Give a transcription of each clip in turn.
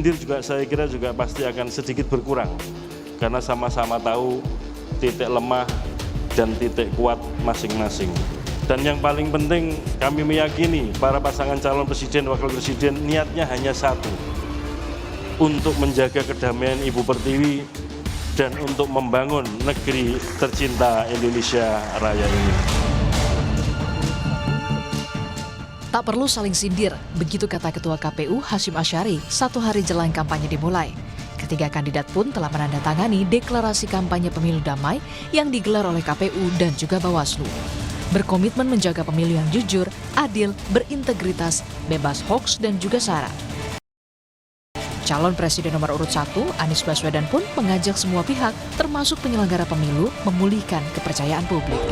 Juga saya kira juga pasti akan sedikit berkurang karena sama-sama tahu titik lemah dan titik kuat masing-masing. Dan yang paling penting kami meyakini para pasangan calon presiden wakil presiden niatnya hanya satu, untuk menjaga kedamaian Ibu Pertiwi dan untuk membangun negeri tercinta Indonesia Raya ini. Tak perlu saling sindir, begitu kata Ketua KPU Hasyim Asyari 1 hari jelang kampanye dimulai. Ketiga kandidat pun telah menandatangani deklarasi kampanye pemilu damai yang digelar oleh KPU dan juga Bawaslu. Berkomitmen menjaga pemilu yang jujur, adil, berintegritas, bebas hoaks dan juga sara. Calon Presiden nomor urut 1, Anies Baswedan pun mengajak semua pihak, termasuk penyelenggara pemilu, memulihkan kepercayaan publik.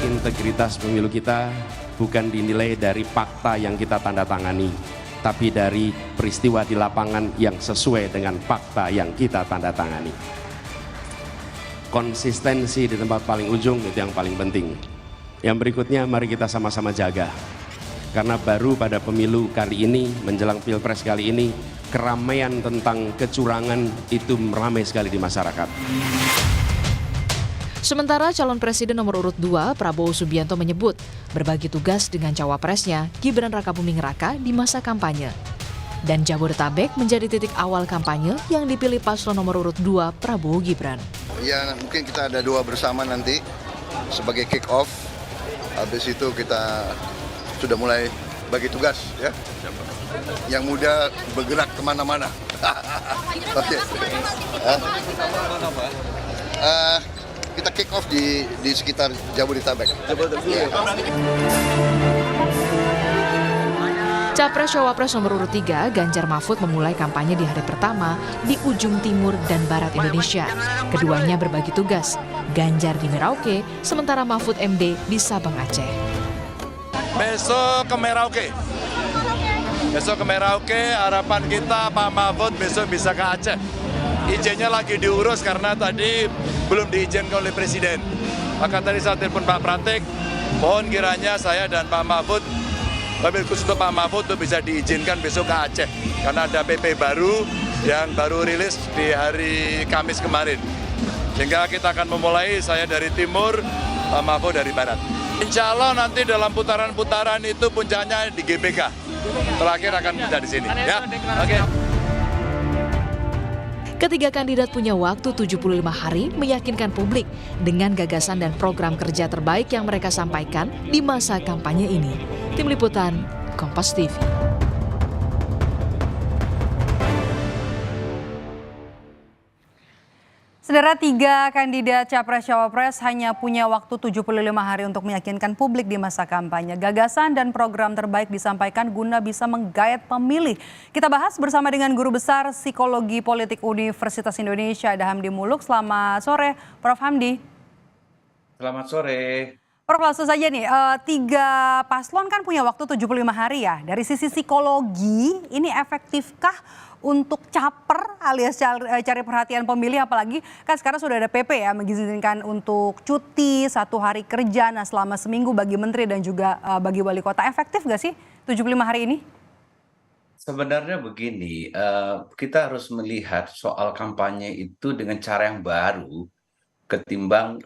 Integritas pemilu kita bukan dinilai dari fakta yang kita tanda tangani, tapi dari peristiwa di lapangan yang sesuai dengan fakta yang kita tanda tangani. Konsistensi di tempat paling ujung itu yang paling penting. Yang berikutnya mari kita sama-sama jaga. Karena baru pada pemilu kali ini, menjelang Pilpres kali ini, keramaian tentang kecurangan itu ramai sekali di masyarakat. Sementara calon presiden nomor urut 2, Prabowo Subianto menyebut berbagi tugas dengan cawapresnya Gibran Rakabuming Raka di masa kampanye. Dan Jabodetabek menjadi titik awal kampanye yang dipilih paslon nomor urut 2, Prabowo Gibran. Ya, mungkin kita ada doa bersama nanti sebagai kick off. Habis itu kita sudah mulai bagi tugas, ya. Yang muda bergerak kemana-mana. Oke. Kita kick off di sekitar Jabodetabek. Capres Cawapres nomor urut 3, Ganjar Mahfud memulai kampanye di hari pertama di ujung timur dan barat Indonesia. Keduanya berbagi tugas, Ganjar di Merauke, sementara Mahfud MD di Sabang Aceh. Besok ke Merauke. Besok ke Merauke, harapan kita Pak Mahfud besok bisa ke Aceh. Izinnya lagi diurus karena tadi belum diizinkan oleh Presiden. Maka tadi saya telepon Pak Pratik, mohon kiranya saya dan Pak Mahfud, mobil khusus untuk Pak Mahfud itu bisa diizinkan besok ke Aceh. Karena ada PP baru yang baru rilis di hari Kamis kemarin. Sehingga kita akan memulai, saya dari timur, Pak Mahfud dari barat. Insya Allah nanti dalam putaran-putaran itu puncaknya di GBK. Terakhir akan kita di sini. Ya, oke. Ketiga kandidat punya waktu 75 hari meyakinkan publik dengan gagasan dan program kerja terbaik yang mereka sampaikan di masa kampanye ini. Tim Liputan, Kompas TV. Saudara, 3 kandidat Capres-Cawapres hanya punya waktu 75 hari untuk meyakinkan publik di masa kampanye. Gagasan dan program terbaik disampaikan guna bisa menggayat pemilih. Kita bahas bersama dengan Guru Besar Psikologi Politik Universitas Indonesia, ada Hamdi Muluk. Selamat sore, Prof. Hamdi. Selamat sore. Prof, langsung saja nih, 3 paslon kan punya waktu 75 hari ya. Dari sisi psikologi, ini efektifkah untuk caper alias cari perhatian pemilih, apalagi kan sekarang sudah ada PP ya mengizinkan untuk cuti 1 hari kerja selama seminggu bagi menteri dan juga bagi wali kota. Efektif nggak sih 75 hari ini? Sebenarnya begini, kita harus melihat soal kampanye itu dengan cara yang baru ketimbang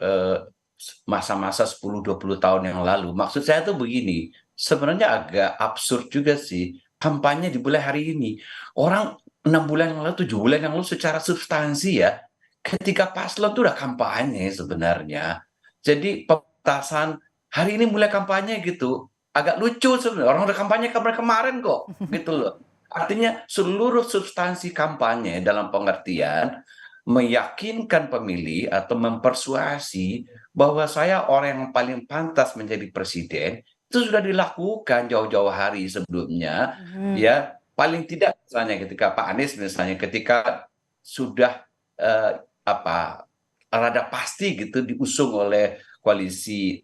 masa-masa 10-20 tahun yang lalu. Maksud saya tuh begini, sebenarnya agak absurd juga sih kampanye dimulai hari ini. Orang 6 bulan yang lalu, 7 bulan yang lalu secara substansi ya, ketika paslon itu udah kampanye sebenarnya. Jadi petasan hari ini mulai kampanye gitu, agak lucu sebenarnya. Orang udah kampanye kemarin kok, gitu loh. Artinya seluruh substansi kampanye dalam pengertian meyakinkan pemilih atau mempersuasi bahwa saya orang yang paling pantas menjadi presiden, itu sudah dilakukan jauh-jauh hari sebelumnya, ya. Paling tidak misalnya ketika Pak Anies misalnya ketika sudah rada pasti gitu diusung oleh koalisi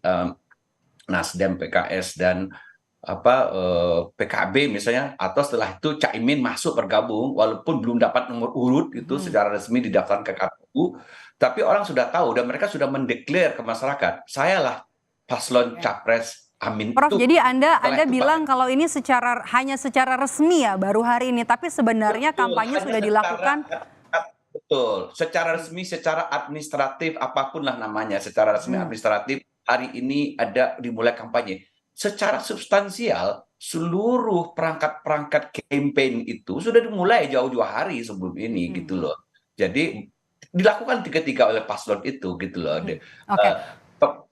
Nasdem, PKS dan PKB misalnya, atau setelah itu Caimin masuk bergabung walaupun belum dapat nomor urut itu secara resmi didaftarkan ke KPU, tapi orang sudah tahu dan mereka sudah mendeklar ke masyarakat, saya lah paslon capres Amin Prof, itu. jadi Anda Setelah itu, bilang kalau ini hanya secara resmi ya baru hari ini, tapi sebenarnya betul, kampanye hanya sudah dilakukan. betul, secara resmi, secara administratif, apapun lah namanya, secara resmi administratif, hari ini ada dimulai kampanye. Secara substansial, seluruh perangkat-perangkat campaign itu sudah dimulai jauh-jauh hari sebelum ini gitu loh. Jadi dilakukan tiga-tiga oleh paslon itu gitu loh. Oke.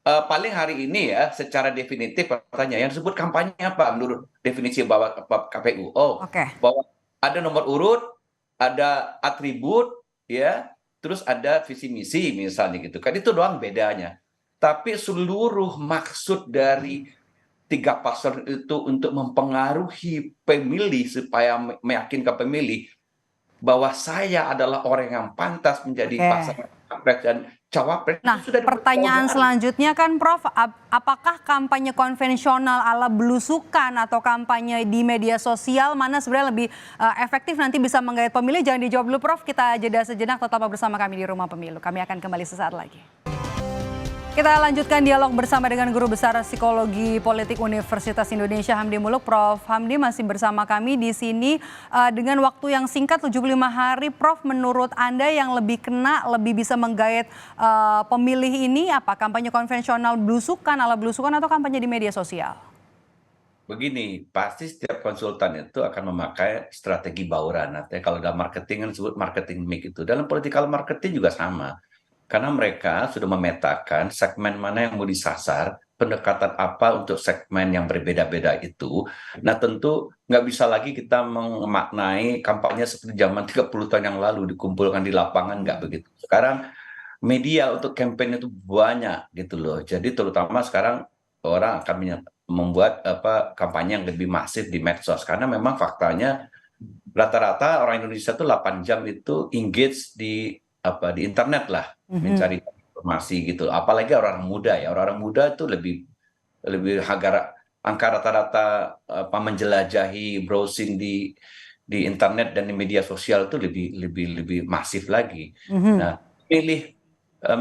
Paling hari ini ya secara definitif pertanyaan yang disebut kampanye apa menurut definisi bahwa KPU? Oke. Bahwa ada nomor urut, ada atribut, ya, terus ada visi misi misalnya gitu kan, itu doang bedanya. Tapi seluruh maksud dari tiga paslon itu untuk mempengaruhi pemilih supaya meyakinkan pemilih bahwa saya adalah orang yang pantas menjadi Oke. pasangan capres dan cawapres. Nah, itu sudah pertanyaan diperjuangkan. selanjutnya kan Prof, apakah kampanye konvensional ala belusukan atau kampanye di media sosial mana sebenarnya lebih efektif nanti bisa menggait pemilih? Jangan dijawab dulu Prof, kita jeda sejenak, tetap bersama kami di Rumah Pemilu. Kami akan kembali sesaat lagi. Kita lanjutkan dialog bersama dengan Guru Besar Psikologi Politik Universitas Indonesia Hamdi Muluk. Prof Hamdi masih bersama kami di sini dengan waktu yang singkat 75 hari. Prof, menurut Anda yang lebih kena, lebih bisa menggait pemilih ini apa? Kampanye konvensional belusukan, ala belusukan atau kampanye di media sosial? Begini, pasti setiap konsultan itu akan memakai strategi bauran. Artinya kalau dalam marketing kan disebut marketing mix itu. Dalam political marketing juga sama. Karena mereka sudah memetakan segmen mana yang mau disasar, pendekatan apa untuk segmen yang berbeda-beda itu. Nah tentu nggak bisa lagi kita memaknai kampanye seperti zaman 30 tahun yang lalu dikumpulkan di lapangan, nggak begitu. Sekarang media untuk campaign itu banyak gitu loh. Jadi terutama sekarang orang akan membuat kampanye yang lebih masif di medsos. Karena memang faktanya rata-rata orang Indonesia itu 8 jam itu engage di internet lah, mencari informasi gitu. Apalagi orang muda ya, orang muda itu lebih angka rata-rata menjelajahi browsing di internet dan di media sosial itu lebih masif lagi. Nah, pemilih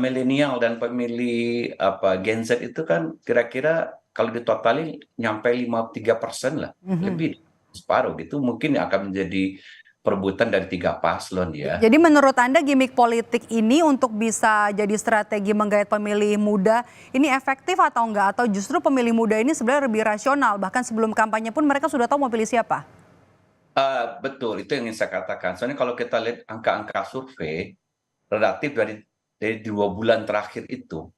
milenial dan pemilih Gen Z itu kan kira-kira kalau ditotalin nyampe 53% lah, lebih separuh gitu, mungkin akan menjadi perebutan dari tiga paslon ya. Jadi menurut Anda gimmick politik ini untuk bisa jadi strategi menggait pemilih muda ini efektif atau enggak? Atau justru pemilih muda ini sebenarnya lebih rasional, bahkan sebelum kampanye pun mereka sudah tahu mau pilih siapa? Betul, itu yang ingin saya katakan. Soalnya kalau kita lihat angka-angka survei relatif dari 2 bulan terakhir itu,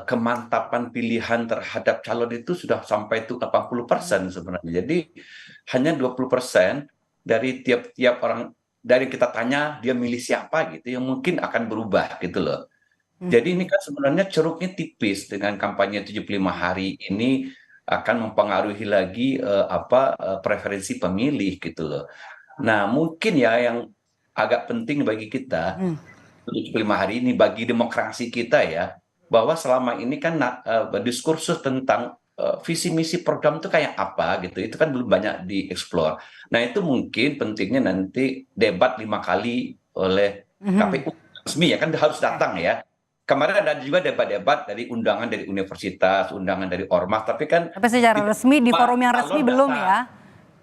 kemantapan pilihan terhadap calon itu sudah sampai 80% sebenarnya. Jadi hanya 20% dari tiap orang, dari kita tanya dia milih siapa gitu, yang mungkin akan berubah gitu loh. Jadi ini kan sebenarnya ceruknya tipis dengan kampanye 75 hari ini akan mempengaruhi lagi preferensi pemilih gitu loh. Nah mungkin ya yang agak penting bagi kita 75 hari ini bagi demokrasi kita ya, bahwa selama ini kan diskursus tentang visi misi program itu kayak apa gitu, itu kan belum banyak dieksplor. Nah itu mungkin pentingnya nanti debat 5 kali oleh KPU resmi ya, kan harus datang ya. Kemarin ada juga debat-debat dari undangan dari universitas, undangan dari ormas, tapi secara resmi di forum yang resmi belum ya.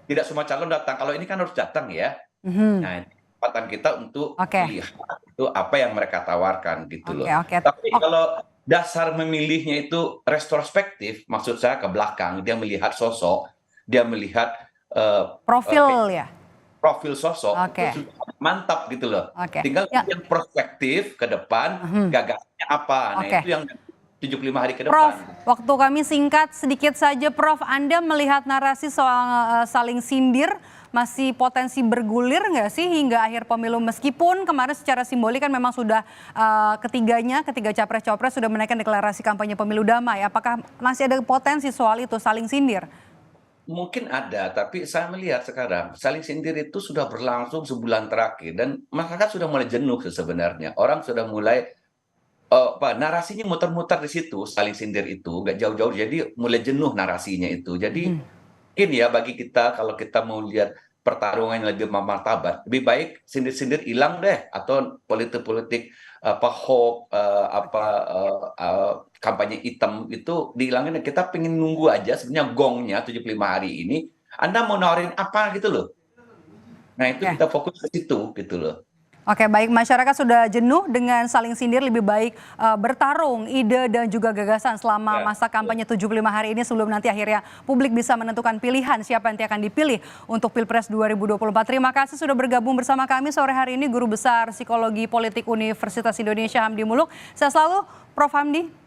Tidak semua calon datang. Kalau ini kan harus datang ya. Nah ini kesempatan kita untuk melihat itu apa yang mereka tawarkan gitu loh. Tapi kalau dasar memilihnya itu retrospektif, maksud saya ke belakang, dia melihat sosok, dia melihat profil ya, profil sosok, itu sudah mantap gitu loh. Tinggal yang prospektif ke depan, gagasannya apa. Nah itu yang 75 hari ke depan. Prof, waktu kami singkat sedikit saja Prof, Anda melihat narasi soal saling sindir masih potensi bergulir nggak sih hingga akhir pemilu, meskipun kemarin secara simbolik kan memang sudah ketiga capres-cawapres sudah menaikkan deklarasi kampanye pemilu damai. Apakah masih ada potensi soal itu saling sindir? Mungkin ada, tapi saya melihat sekarang saling sindir itu sudah berlangsung sebulan terakhir dan masyarakat sudah mulai jenuh sebenarnya. Orang sudah mulai narasinya muter-muter di situ, saling sindir itu nggak jauh-jauh, jadi mulai jenuh narasinya itu. Jadi mungkin ya bagi kita, kalau kita mau lihat pertarungan yang lebih martabat. Lebih baik sindir-sindir hilang deh, atau politik-politik hoax, kampanye hitam itu dihilangin. Kita pengen nunggu aja sebenarnya gongnya 75 hari ini. Anda mau nawarin apa gitu loh. Nah itu kita fokus ke situ gitu loh. Oke, baik, masyarakat sudah jenuh dengan saling sindir, lebih baik bertarung ide dan juga gagasan selama masa kampanye 75 hari ini sebelum nanti akhirnya publik bisa menentukan pilihan siapa yang nanti akan dipilih untuk Pilpres 2024. Terima kasih sudah bergabung bersama kami sore hari ini, Guru Besar Psikologi Politik Universitas Indonesia Hamdi Muluk. Saya selalu Prof. Hamdi.